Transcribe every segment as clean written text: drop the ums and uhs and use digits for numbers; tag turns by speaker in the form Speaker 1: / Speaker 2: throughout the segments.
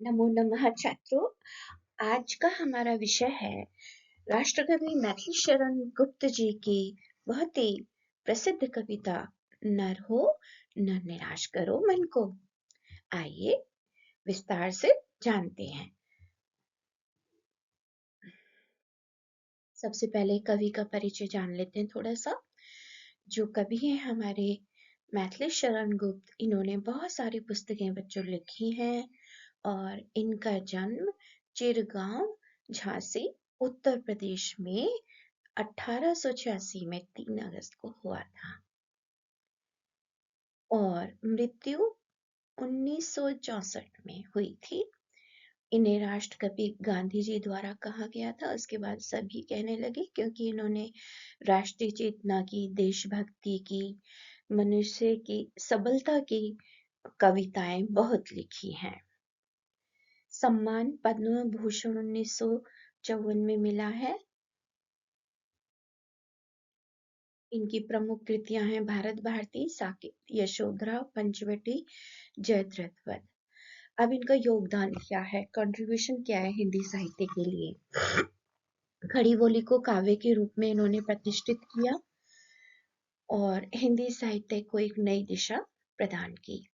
Speaker 1: नमो नमः छात्रों। आज का हमारा विषय है राष्ट्रकवि मैथिली शरण गुप्त जी की बहुत ही प्रसिद्ध कविता नर हो न निराश करो मन को। आइए विस्तार से जानते हैं। सबसे पहले कवि का परिचय जान लेते हैं थोड़ा सा। जो कवि हैं हमारे मैथिली शरण गुप्त, इन्होंने बहुत सारी पुस्तकें बच्चों लिखी हैं और इनका जन्म चिरगांव, झांसी, उत्तर प्रदेश में 1886 में 3 अगस्त को हुआ था और मृत्यु 1964 में हुई थी। इन्हें राष्ट्रकवि गांधी जी द्वारा कहा गया था। उसके बाद सभी कहने लगे क्योंकि इन्होंने राष्ट्रीय चेतना की, देशभक्ति की, मनुष्य की सबलता की कविताएं बहुत लिखी हैं। सम्मान पद्म भूषण 1954 में मिला है। इनकी प्रमुख कृतियां हैं भारत भारती, साकेत, यशोधरा, पंचवटी, जयद्रथ वध। अब इनका योगदान क्या है, कंट्रीब्यूशन क्या है हिंदी साहित्य के लिए। खड़ी बोली को काव्य के रूप में इन्होंने प्रतिष्ठित किया और हिंदी साहित्य को एक नई दिशा प्रदान की।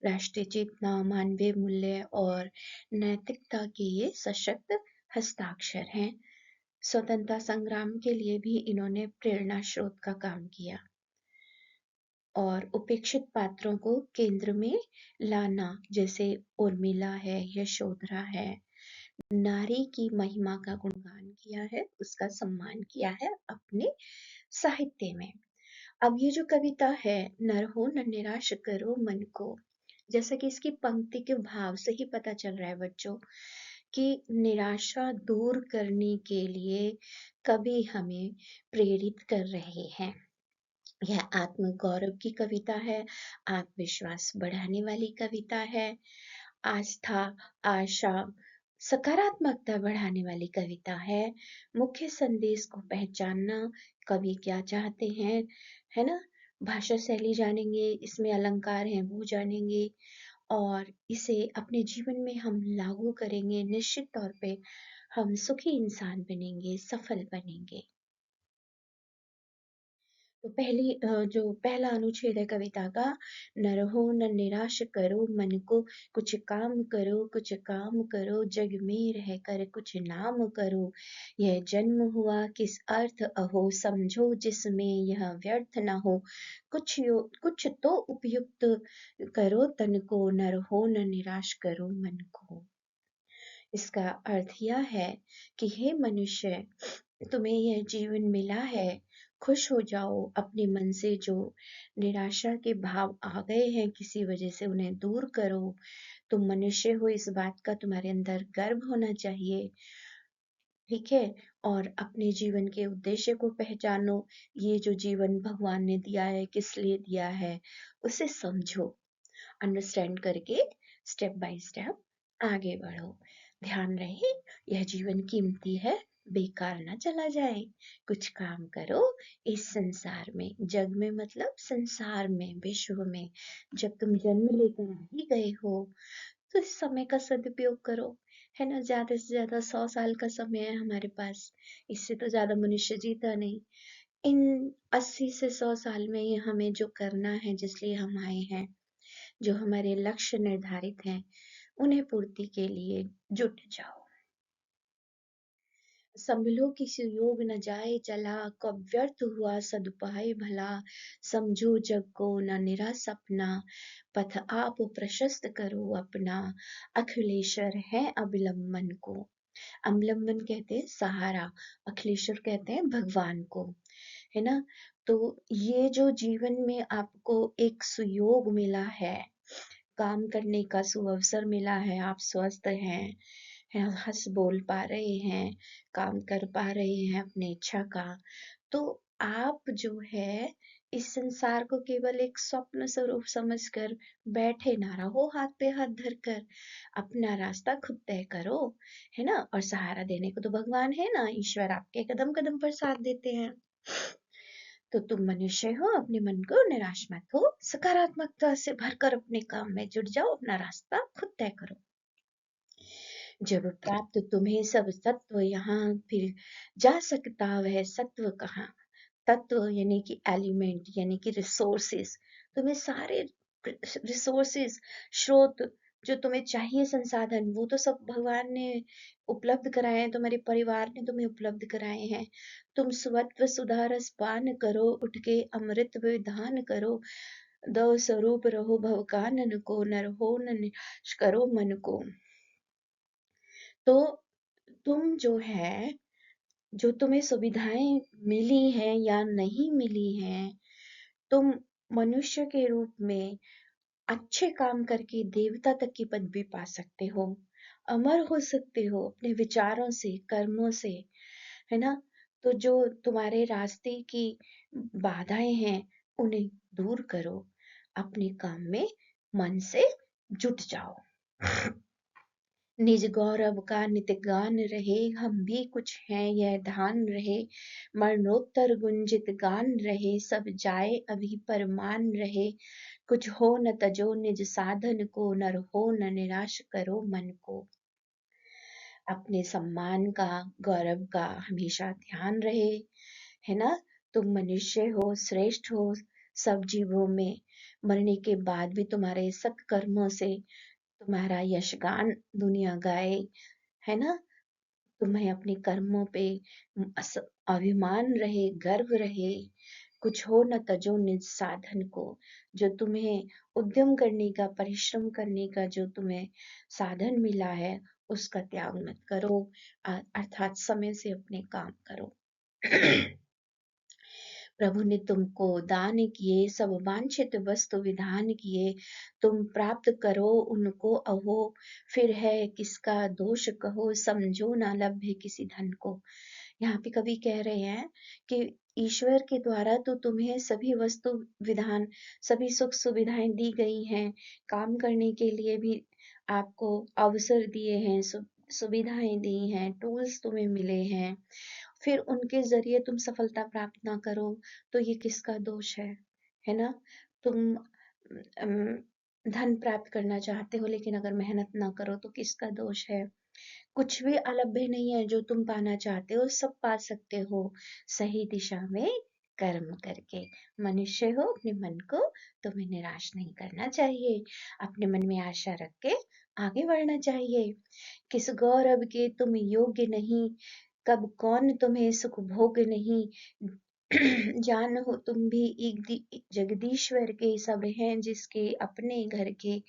Speaker 1: राष्ट्रीय चेतना, मानवीय मूल्य और नैतिकता के ये सशक्त हस्ताक्षर हैं। स्वतंत्रता संग्राम के लिए भी इन्होंने प्रेरणा स्रोत का काम किया और उपेक्षित पात्रों को केंद्र में लाना, जैसे उर्मिला है, यशोधरा है, नारी की महिमा का गुणगान किया है, उसका सम्मान किया है अपने साहित्य में। अब ये जो कविता है नर हो न निराश करो मन को, जैसा कि इसकी पंक्ति के भाव से ही पता चल रहा है बच्चों कि निराशा दूर करने के लिए कवि हमें प्रेरित कर रहे हैं। यह आत्म गौरव की कविता है, आत्मविश्वास बढ़ाने वाली कविता है, आस्था, आशा, सकारात्मकता बढ़ाने वाली कविता है। मुख्य संदेश को पहचानना, कवि क्या चाहते हैं, है ना। भाषा शैली जानेंगे, इसमें अलंकार हैं वो जानेंगे और इसे अपने जीवन में हम लागू करेंगे। निश्चित तौर पे हम सुखी इंसान बनेंगे, सफल बनेंगे। तो जो पहला अनुच्छेद है कविता का, न रहो न निराश करो मन को, कुछ काम करो, कुछ काम करो, जग में रह कर कुछ नाम करो। यह जन्म हुआ किस अर्थ अहो, समझो जिसमें यह व्यर्थ न हो। कुछ तो उपयुक्त करो तन को, न रहो न निराश करो मन को। इसका अर्थ यह है कि हे मनुष्य, तुम्हें यह जीवन मिला है, खुश हो जाओ। अपने मन से जो निराशा के भाव आ गए हैं किसी वजह से, उन्हें दूर करो। तुम मनुष्य हो, इस बात का तुम्हारे अंदर गर्व होना चाहिए, ठीक है। और अपने जीवन के उद्देश्य को पहचानो। ये जो जीवन भगवान ने दिया है, किस लिए दिया है, उसे समझो। अंडरस्टैंड करके स्टेप बाय स्टेप आगे बढ़ो। ध्यान रहे यह जीवन कीमती है, बेकार ना चला जाए। कुछ काम करो इस संसार में, जग में मतलब संसार में, विश्व में। जब तुम जन्म लेकर आ ही गए हो तो इस समय का सदुपयोग करो, है ना। ज्यादा से ज्यादा 100 साल का समय है हमारे पास, इससे तो ज्यादा मनुष्य जीता नहीं। इन 80 से 100 साल में ये हमें जो करना है, जिसलिए हम आए हैं, जो हमारे लक्ष्य निर्धारित हैं, उन्हें पूर्ति के लिए जुट जाओ। संभलो कि सुयोग न जाए चला, कब व्यर्थ हुआ सदुपाय भला। समझो जग को न निरा सपना, पथ आप प्रशस्त करो अपना। अखिलेश्वर है अवलंबन को। अवलंबन कहते हैं सहारा, अखिलेश्वर कहते हैं भगवान को, है ना। तो ये जो जीवन में आपको एक सुयोग मिला है, काम करने का सुअवसर मिला है, आप स्वस्थ हैं, हंस बोल पा रहे हैं, काम कर पा रहे हैं अपने इच्छा का, तो आप जो है इस संसार को केवल एक स्वप्न स्वरूप समझकर बैठे ना रहो हाथ पे हाथ धरकर। अपना रास्ता खुद तय करो, है ना। और सहारा देने को तो भगवान है ना, ईश्वर आपके कदम कदम पर साथ देते हैं। तो तुम मनुष्य हो, अपने मन को निराश मत हो, सकारात्मकता से भरकर अपने काम में जुट जाओ, अपना रास्ता खुद तय करो। जब प्राप्त तुम्हें सब सत्व यहाँ, फिर जा सकता वह सत्व कहाँ। तत्व यानी कि एलिमेंट यानी कि रिसोर्सेस, तुम्हें सारे रिसोर्सेस, स्रोत जो तुम्हें चाहिए, संसाधन, वो तो सब भगवान ने उपलब्ध कराए हैं, तुम्हारे परिवार ने तुम्हें उपलब्ध कराए हैं। तुम स्वत्व सुधा रस पान करो, उठ के अमृत विधान करो, दो स्वरूप रहो भवकानन को, नर हो न निराश करो मन को। तो तुम जो है, जो तुम्हें सुविधाएं मिली हैं या नहीं मिली हैं, तुम मनुष्य के रूप में अच्छे काम करके देवता तक की पदवी पा सकते हो, अमर हो सकते हो अपने विचारों से, कर्मों से, है ना। तो जो तुम्हारे रास्ते की बाधाएं हैं, उन्हें दूर करो, अपने काम में मन से जुट जाओ। निज गौरव का नित गान रहे, हम भी कुछ हैं यह ध्यान रहे, मरणोत्तर गुंजित गान रहे, सब जाए अभी परमान रहे, कुछ हो न तजो निज साधन को, नर हो न निराश करो मन को। अपने सम्मान का, गौरव का हमेशा ध्यान रहे, है ना। तुम मनुष्य हो, श्रेष्ठ हो सब जीवों में, मरने के बाद भी तुम्हारे सत्कर्मों से तुम्हारा यशगान दुनिया गाए, है ना। तुम्हें अपने कर्मों पे अभिमान रहे, गर्व रहे। कुछ हो न तजो निज साधन को, जो तुम्हें उद्यम करने का, परिश्रम करने का जो तुम्हें साधन मिला है, उसका त्याग मत करो, अर्थात समय से अपने काम करो। प्रभु ने तुमको दान किए, सब वांछित वस्तु विधान किए, तुम प्राप्त करो उनको अहो, फिर है किसका दोष कहो, समझो ना लभ्य किसी धन को। यहाँ पे कवि कह रहे हैं कि ईश्वर के द्वारा तो तुम्हें सभी वस्तु विधान, सभी सुख सुविधाएं दी गई हैं, काम करने के लिए भी आपको अवसर दिए हैं, सुविधाएं दी हैं, टूल्स तुम्हें मिले हैं, फिर उनके जरिए तुम सफलता प्राप्त ना करो तो ये किसका दोष है ना। तुम धन प्राप्त करना चाहते हो, लेकिन अगर मेहनत ना करो तो किसका दोष है। कुछ भी अलभ्य नहीं है, जो तुम पाना चाहते हो सब पा सकते हो, सही दिशा में कर्म करके। मनुष्य हो, अपने मन को तुम्हें निराश नहीं करना चाहिए, अपने मन में आशा रख के आगे बढ़ना चाहिए। किस गौरव के तुम योग्य नहीं, कब कौन तुम्हें सुख भोग नहीं, जान हो तुम भी एक जगदीश्वर के, सब हैं जिसके अपने घर के,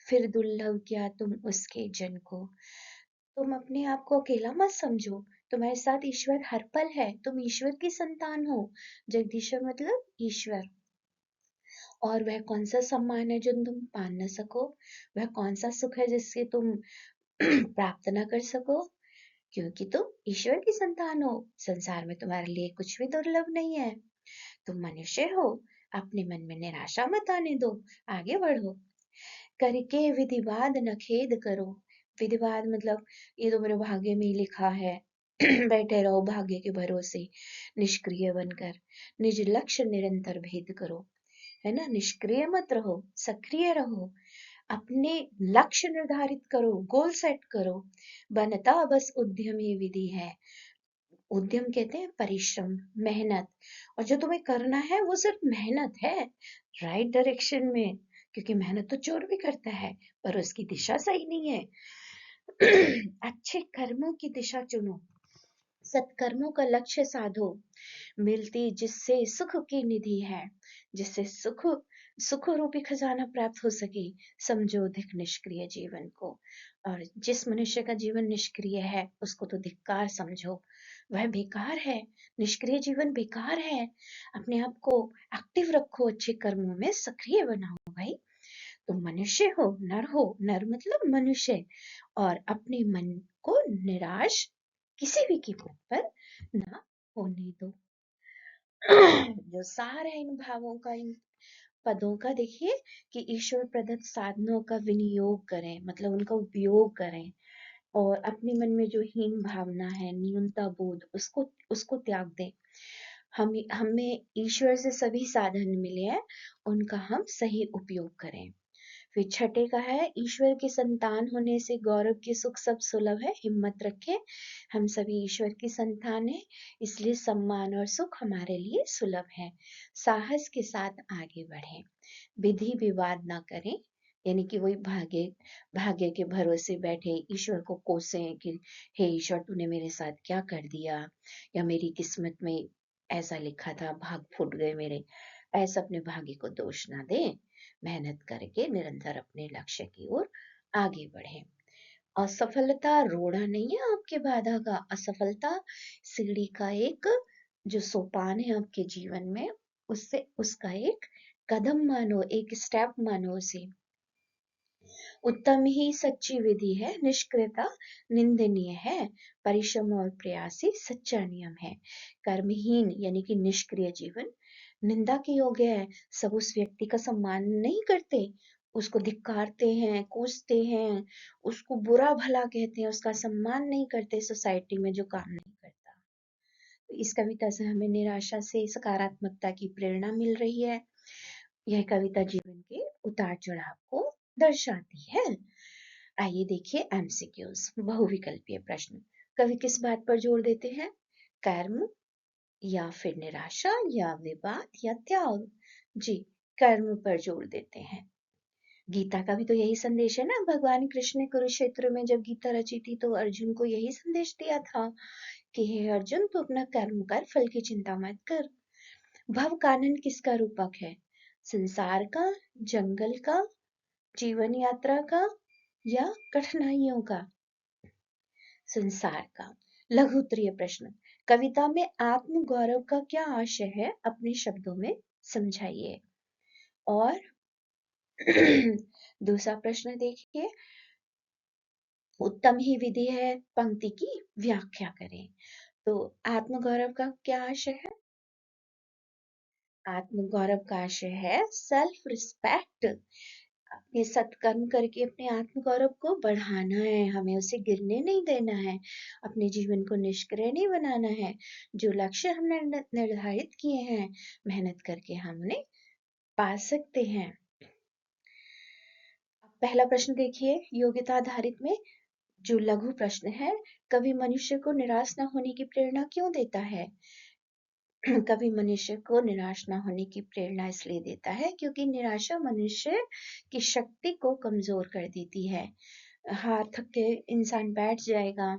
Speaker 1: फिर दुर्लभ क्या तुम उसके जन को। तुम अपने आप को अकेला मत समझो, तुम्हारे साथ ईश्वर हर पल है, तुम ईश्वर की संतान हो। जगदीश्वर मतलब ईश्वर। और वह कौन सा सम्मान है जो तुम पा न सको, वह कौन सा सुख है जिससे तुम प्राप्त न कर सको, क्योंकि तुम ईश्वर की संतान हो। संसार में तुम्हारे लिए कुछ भी दुर्लभ नहीं है। तुम मनुष्य हो, अपने मन में निराशा मत आने दो, आगे बढ़ो। करके विधिवाद न खेद करो। विधिवाद मतलब ये तो मेरे भाग्य में ही लिखा है। बैठे रहो भाग्य के भरोसे, निष्क्रिय बनकर निज लक्ष्य निरंतर भेद करो, है ना। निष्क्रिय मत रहो, सक्रिय रहो, अपने लक्ष्य निर्धारित करो, गोल सेट करो। बनता बस उद्यम ही विधि है। उद्यम कहते हैं परिश्रम, मेहनत, और जो तुम्हें करना है वो सिर्फ मेहनत है, राइट डायरेक्शन में, क्योंकि मेहनत तो चोर भी करता है पर उसकी दिशा सही नहीं है। अच्छे कर्मों की दिशा चुनो, सत्कर्मों का लक्ष्य साधो, मिलती जिससे सुख की निधि है, जिससे सुख सुख रूपी खजाना प्राप्त हो सके। समझो अधिक निष्क्रिय जीवन को, और जिस मनुष्य का जीवन निष्क्रिय है उसको तो धिक्कार समझो, वह बेकार है, निष्क्रिय जीवन बेकार है। अपने आप को एक्टिव रखो, अच्छे कर्मों में सक्रिय बनाओ भाई। तुम मनुष्य हो, नर हो, नर मतलब मनुष्य, और अपने मन को निराश किसी भी कीमत पर ना होने दो। जो सार है इन भावों का, इन पदों का, देखिए कि ईश्वर प्रदत्त साधनों का विनियोग करें, मतलब उनका उपयोग करें, और अपने मन में जो हीन भावना है, न्यूनता बोध, उसको उसको त्याग दें। हमें ईश्वर से सभी साधन मिले हैं, उनका हम सही उपयोग करें। फिर छठे का है, ईश्वर की संतान होने से गौरव के सुख सब सुलभ है, हिम्मत रखें, हम सभी ईश्वर की संतान हैं, इसलिए सम्मान और सुख हमारे लिए सुलभ है। साहस के साथ आगे बढ़ें, विधि विवाद ना करें, यानी कि वही भाग्य भाग्य के भरोसे बैठे ईश्वर को कोसें कि हे ईश्वर तूने मेरे साथ क्या कर दिया, या मेरी किस्मत में ऐसा लिखा था, भाग फूट गए मेरे। ऐसा अपने भाग्य को दोष ना दें, मेहनत करके निरंतर अपने लक्ष्य की ओर आगे बढ़ें। असफलता रोड़ा नहीं है आपके बाधा का, असफलता सीढ़ी का एक जो सोपान है आपके जीवन में, उससे उसका एक कदम मानो, एक स्टेप मानो उसे। उत्तम ही सच्ची विधि है, निष्क्रियता निंदनीय है, परिश्रम और प्रयास ही सच्चा नियम है। कर्महीन यानी कि निष्क्रिय जीवन निंदा के योग्य है। सब उस व्यक्ति का सम्मान नहीं करते, उसको धिक्कारते हैं, कोसते हैं, उसको बुरा भला कहते हैं, उसका सम्मान नहीं करते सोसाइटी में जो काम नहीं करता। तो इस कविता से हमें निराशा से सकारात्मकता की प्रेरणा मिल रही है। यह कविता जीवन के उतार चढ़ाव को दर्शाती है। आइए देखिए एमसीक्यूज, बहुविकल्पीय प्रश्न। कवि किस बात पर जोर देते हैं? कर्म या फिर निराशा या विवाद या त्याग? जी, कर्म पर जोर देते हैं। गीता का भी तो यही संदेश है ना, भगवान कृष्ण ने कुरुक्षेत्र में जब गीता रची थी तो अर्जुन को यही संदेश दिया था कि हे अर्जुन तू अपना कर्म कर, फल की चिंता मत कर। भव कानन किसका रूपक है? संसार का, जंगल का, जीवन यात्रा का या कठिनाइयों का? संसार का। लघु उत्तरीय प्रश्न, कविता में आत्म गौरव का क्या आशय है, अपने शब्दों में समझाइए। और दूसरा प्रश्न देखिए, उत्तम ही विधि है, पंक्ति की व्याख्या करें। तो आत्मगौरव का क्या आशय है? आत्मगौरव का आशय है सेल्फ रिस्पेक्ट, अपने सत्कर्म करके अपने आत्मगौरव को बढ़ाना है, हमें उसे गिरने नहीं देना है, अपने जीवन को निष्क्रिय नहीं बनाना है। जो लक्ष्य हमने निर्धारित किए हैं, मेहनत करके हमने पा सकते हैं। पहला प्रश्न देखिए, योग्यता आधारित में जो लघु प्रश्न है, कवि मनुष्य को निराश न होने की प्रेरणा क्यों देता है? कवि मनुष्य को निराश न होने की प्रेरणा इसलिए देता है क्योंकि निराशा मनुष्य की शक्ति को कमजोर कर देती है। हार थक के इंसान बैठ जाएगा,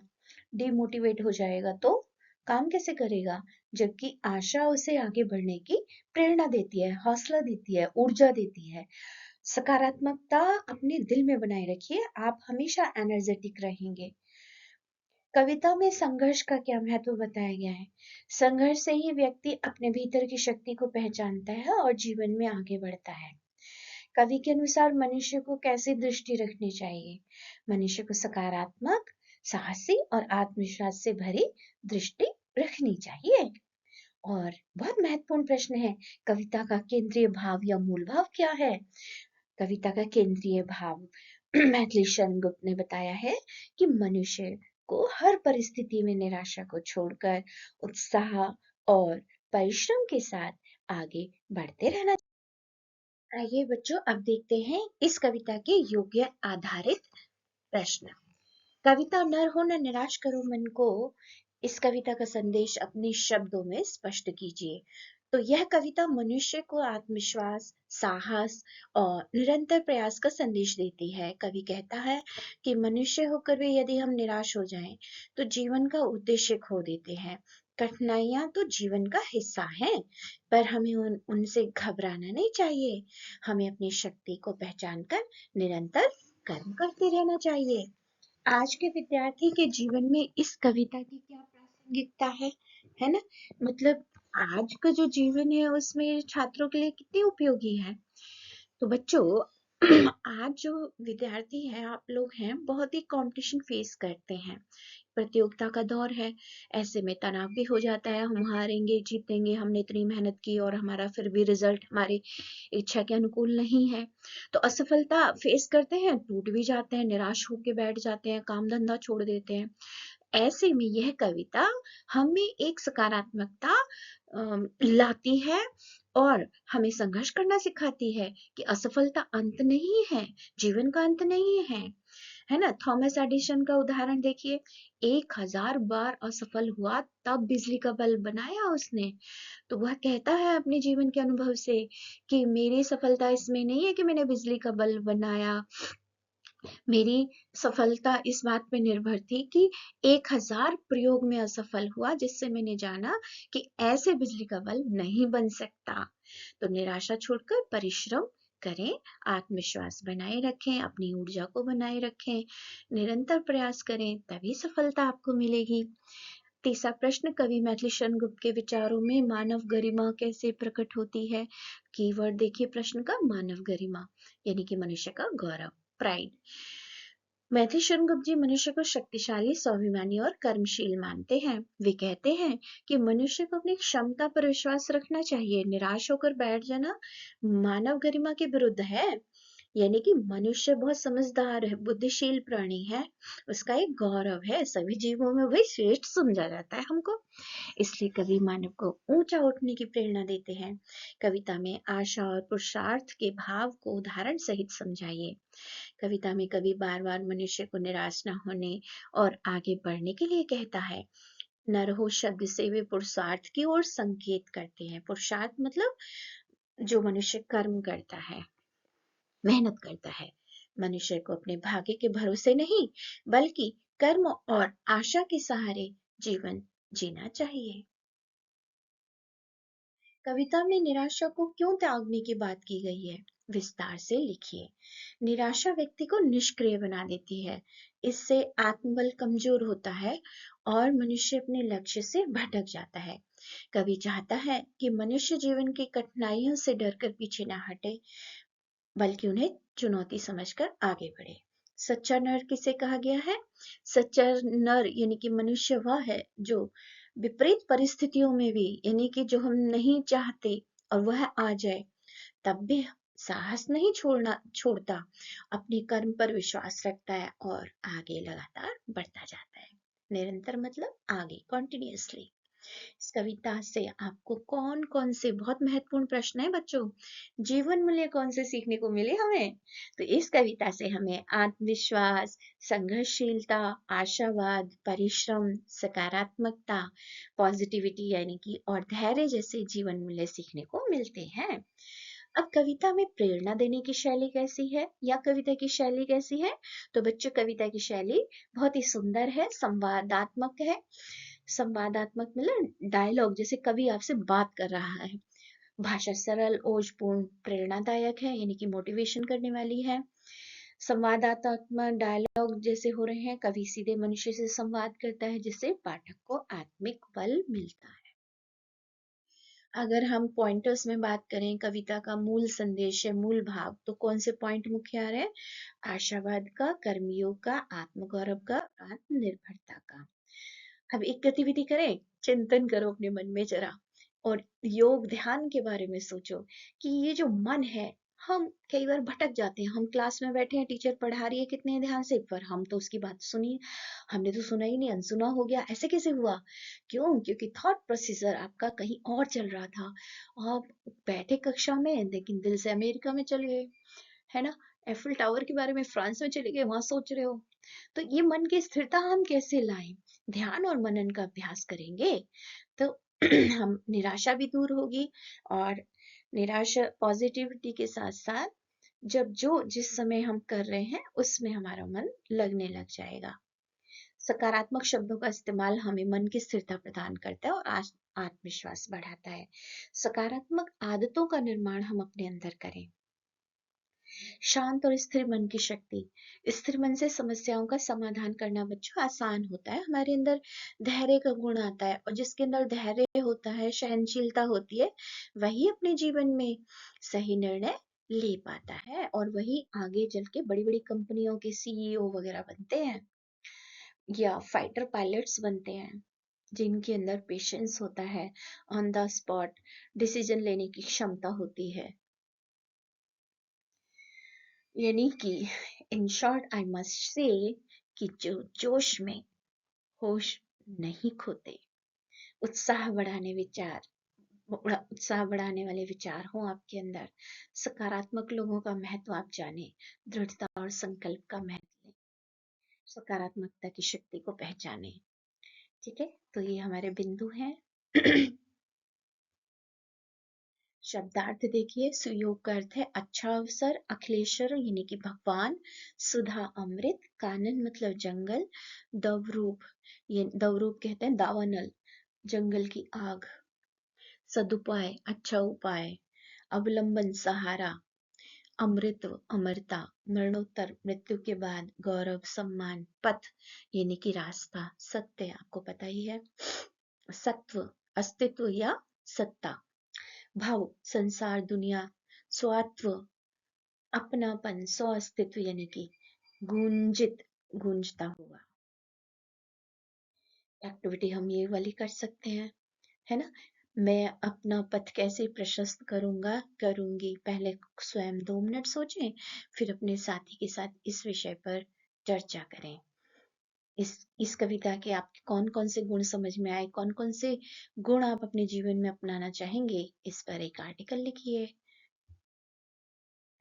Speaker 1: डिमोटिवेट हो जाएगा, तो काम कैसे करेगा? जबकि आशा उसे आगे बढ़ने की प्रेरणा देती है, हौसला देती है, ऊर्जा देती है। सकारात्मकता अपने दिल में बनाए रखिए, आप हमेशा एनर्जेटिक रहेंगे। कविता में संघर्ष का क्या महत्व बताया गया है? संघर्ष से ही व्यक्ति अपने भीतर की शक्ति को पहचानता है और जीवन में आगे बढ़ता है। कवि के अनुसार मनुष्य को कैसी दृष्टि रखनी चाहिए? मनुष्य को सकारात्मक, साहसी और आत्मविश्वास से भरी दृष्टि रखनी चाहिए। और बहुत महत्वपूर्ण प्रश्न है, कविता का केंद्रीय भाव या मूल भाव क्या है? कविता का केंद्रीय भाव मैथिली शरण गुप्त ने बताया है कि मनुष्य को हर परिस्थिति में निराशा को छोड़कर उत्साह और परिश्रम के साथ आगे बढ़ते रहना। आइए बच्चों, अब देखते हैं इस कविता के योग्य आधारित प्रश्न। कविता नर हो न निराश करो मन को, इस कविता का संदेश अपने शब्दों में स्पष्ट कीजिए। तो यह कविता मनुष्य को आत्मविश्वास, साहस और निरंतर प्रयास का संदेश देती है। कवि कहता है कि मनुष्य होकर भी यदि हम निराश हो जाएं, तो जीवन का उद्देश्य खो देते हैं। कठिनाइयां तो जीवन का हिस्सा हैं, पर हमें उनसे घबराना नहीं चाहिए। हमें अपनी शक्ति को पहचान कर निरंतर कर्म करते रहना चाहिए। आज के विद्यार्थी के जीवन में इस कविता की क्या प्रासंगिकता है ना? मतलब आज का जो जीवन है उसमें छात्रों के लिए कितनी उपयोगी है। तो बच्चों, आज जो विद्यार्थी हैं, आप लोग हैं, बहुत ही कंपटीशन फेस करते हैं, प्रतियोगिता का दौर है। ऐसे में तनाव भी हो जाता है, हम हारेंगे जीतेंगे, हमने इतनी मेहनत की और हमारा फिर भी रिजल्ट हमारी इच्छा के अनुकूल नहीं है, तो असफलता फेस करते हैं, टूट भी जाते हैं, निराश होकर बैठ जाते हैं, काम धंधा छोड़ देते हैं। ऐसे में यह कविता हमें एक सकारात्मकता लाती है और हमें संघर्ष करना सिखाती है कि असफलता अंत नहीं है, जीवन का अंत नहीं है ना। थॉमस एडिसन का उदाहरण देखिए, 1000 बार असफल हुआ तब बिजली का बल्ब बनाया उसने। तो वह कहता है अपने जीवन के अनुभव से कि मेरी सफलता इसमें नहीं है कि मैंने बिजली का बल्ब बनाया, मेरी सफलता इस बात पे निर्भर थी कि 1000 प्रयोग में असफल हुआ, जिससे मैंने जाना कि ऐसे बिजली का बल्ब नहीं बन सकता। तो निराशा छोड़कर परिश्रम करें, आत्मविश्वास बनाए रखें, अपनी ऊर्जा को बनाए रखें, निरंतर प्रयास करें, तभी सफलता आपको मिलेगी। तीसरा प्रश्न, कवि मैथिली गुप्त के विचारों में मानव गरिमा कैसे प्रकट होती है? कीवर्ड देखिए प्रश्न का, मानव गरिमा यानी कि मनुष्य का गौरव, प्राइड। मैथिली गुप्त जी मनुष्य को शक्तिशाली, स्वाभिमानी और कर्मशील मानते हैं। वे कहते हैं कि मनुष्य को अपनी क्षमता पर विश्वास रखना चाहिए, निराश होकर बैठ जाना मानव गरिमा के विरुद्ध है। यानी कि मनुष्य बहुत समझदार है, बुद्धिशील प्राणी है, उसका एक गौरव है, सभी जीवों में वही श्रेष्ठ समझा जाता है हमको। इसलिए कवि मानव को ऊंचा उठने की प्रेरणा देते हैं। कविता में आशा और पुरुषार्थ के भाव को उदाहरण सहित समझाइए। कविता में कवि बार बार मनुष्य को निराश न होने और आगे बढ़ने के लिए कहता है। नरहो शब्द से वे पुरुषार्थ की ओर संकेत करते हैं। पुरुषार्थ मतलब जो मनुष्य कर्म करता है, मेहनत करता है। मनुष्य को अपने भाग्य के भरोसे नहीं, बल्कि कर्म और आशा के सहारे जीवन जीना चाहिए। कविता में निराशा को क्यों त्यागने की बात की गई है, विस्तार से लिखिए। निराशा व्यक्ति को निष्क्रिय बना देती है, इससे आत्मबल कमजोर होता है और मनुष्य अपने लक्ष्य से भटक जाता है। कवि चाहता है कि मनुष्य जीवन की कठिनाइयों से डरकर पीछे न हटे, बल्कि उन्हें चुनौती समझकर आगे बढ़े। सच्चा नर किसे कहा गया है? सच्चा नर यानी कि मनुष्य वह है जो विपरीत परिस्थितियों में भी, यानी कि जो हम नहीं चाहते और वह आ जाए तब भी साहस नहीं छोड़ता, अपने कर्म पर विश्वास रखता है और आगे लगातार बढ़ता जाता है। निरंतर मतलब आगे, कॉन्टिन्यूअसली। इस कविता से आपको कौन कौन से बहुत महत्वपूर्ण प्रश्न है बच्चों, जीवन मूल्य कौन से सीखने को मिले हमें? तो इस कविता से हमें आत्मविश्वास, संघर्षशीलता, आशावाद, परिश्रम, सकारात्मकता, पॉजिटिविटी यानी कि और धैर्य जैसे जीवन मूल्य सीखने को मिलते हैं। अब कविता में प्रेरणा देने की शैली कैसी है या कविता की शैली कैसी है? तो बच्चों कविता की शैली बहुत ही सुंदर है, संवादात्मक है। संवादात्मक मतलब डायलॉग, जैसे कवि आपसे बात कर रहा है। भाषा सरल, ओजपूर्ण, प्रेरणादायक है यानी कि मोटिवेशन करने वाली है। संवादात्मक डायलॉग जैसे हो रहे हैं, कवि सीधे मनुष्य से संवाद करता है जिससे पाठक को आत्मिक बल मिलता है। अगर हम पॉइंटर्स में बात करें, कविता का मूल संदेश है, मूल भाव, तो कौन से पॉइंट मुख्य आ रहे हैं? आशावाद का, कर्मयोग का, आत्मगौरव का, आत्मनिर्भरता का। अब एक गतिविधि करें, चिंतन करो अपने मन में जरा और योग ध्यान के बारे में सोचो कि ये जो मन है, हम कई बार भटक जाते हैं। हम क्लास में बैठे हैं, टीचर पढ़ा रही है कितने ध्यान से, पर हम तो उसकी बात सुनी, हमने तो सुना ही नहीं, अनसुना हो गया। ऐसे कैसे हुआ? क्यों? क्योंकि थॉट प्रोसीजर आपका कहीं और चल रहा था। आप बैठे कक्षा में लेकिन दिल से अमेरिका में चले गए, है ना। एफिल टावर के बारे में फ्रांस में चले गए, वहां सोच रहे हो। तो ये मन की स्थिरता हम कैसे लाएं? ध्यान और मनन का अभ्यास करेंगे तो हम निराशा भी दूर होगी, और निराशा पॉजिटिविटी के साथ साथ जब जो जिस समय हम कर रहे हैं उसमें हमारा मन लगने लग जाएगा। सकारात्मक शब्दों का इस्तेमाल हमें मन की स्थिरता प्रदान करता है और आत्मविश्वास बढ़ाता है। सकारात्मक आदतों का निर्माण हम अपने अंदर करें। शांत और स्थिर मन की शक्ति, स्थिर मन से समस्याओं का समाधान करना बच्चों आसान होता है। हमारे अंदर धैर्य का गुण आता है, और जिसके अंदर धैर्य होता है, सहनशीलता होती है, वही अपने जीवन में सही निर्णय ले पाता है और वही आगे चल के बड़ी बड़ी कंपनियों के सीईओ वगैरह बनते हैं या फाइटर पायलट्स बनते हैं, जिनके अंदर पेशेंस होता है, ऑन द स्पॉट डिसीजन लेने की क्षमता होती है। यानी कि in short I must say कि जो जोश में होश नहीं खोते, उत्साह बढ़ाने विचार उत्साह बढ़ाने वाले विचार हों आपके अंदर, सकारात्मक लोगों का महत्व आप जाने, दृढ़ता और संकल्प का महत्व लें, सकारात्मकता की शक्ति को पहचाने। ठीक है, तो ये हमारे बिंदु हैं। शब्दार्थ देखिए, सुयोग का अर्थ है अच्छा अवसर, अखिलेश्वर यानी कि भगवान, सुधा अमृत, कानन मतलब जंगल, दवरूप, ये दवरूप कहते हैं दावानल, जंगल की आग, सदुपाय अच्छा उपाय, अवलंबन सहारा, अमृत अमरता, मरणोत्तर मृत्यु के बाद, गौरव सम्मान, पथ यानी कि रास्ता, सत्य आपको पता ही है, सत्व अस्तित्व या सत्ता, भाव संसार दुनिया, स्वात्व अपनापन, स्व अस्तित्व यानी कि गूंजित गूंजता हुआ। एक्टिविटी हम ये वाली कर सकते हैं, है ना। मैं अपना पथ कैसे प्रशस्त करूंगी, पहले स्वयं 2 मिनट सोचें, फिर अपने साथी के साथ इस विषय पर चर्चा करें। इस कविता के आपके कौन कौन से गुण समझ में आए, कौन कौन से गुण आप अपने जीवन में अपनाना चाहेंगे, इस पर एक आर्टिकल लिखिए।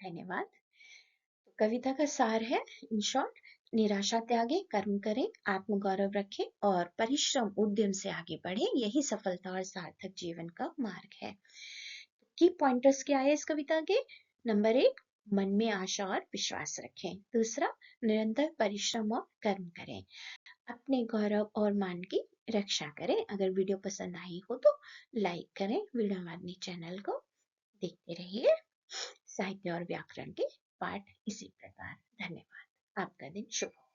Speaker 1: धन्यवाद। तो कविता का सार है, इन शॉर्ट, निराशा त्यागे, कर्म करें, आत्मगौरव रखें और परिश्रम उद्यम से आगे बढ़े, यही सफलता और सार्थक जीवन का मार्ग है। की पॉइंटर्स क्या है इस कविता के? नंबर 1, मन में आशा और विश्वास रखें। दूसरा, निरंतर परिश्रम और कर्म करें। अपने गौरव और मान की रक्षा करें। अगर वीडियो पसंद आई हो तो लाइक करें। वीणावादिनी चैनल को देखते रहिए। साहित्य और व्याकरण के पाठ इसी प्रकार। धन्यवाद। आपका दिन शुभ हो।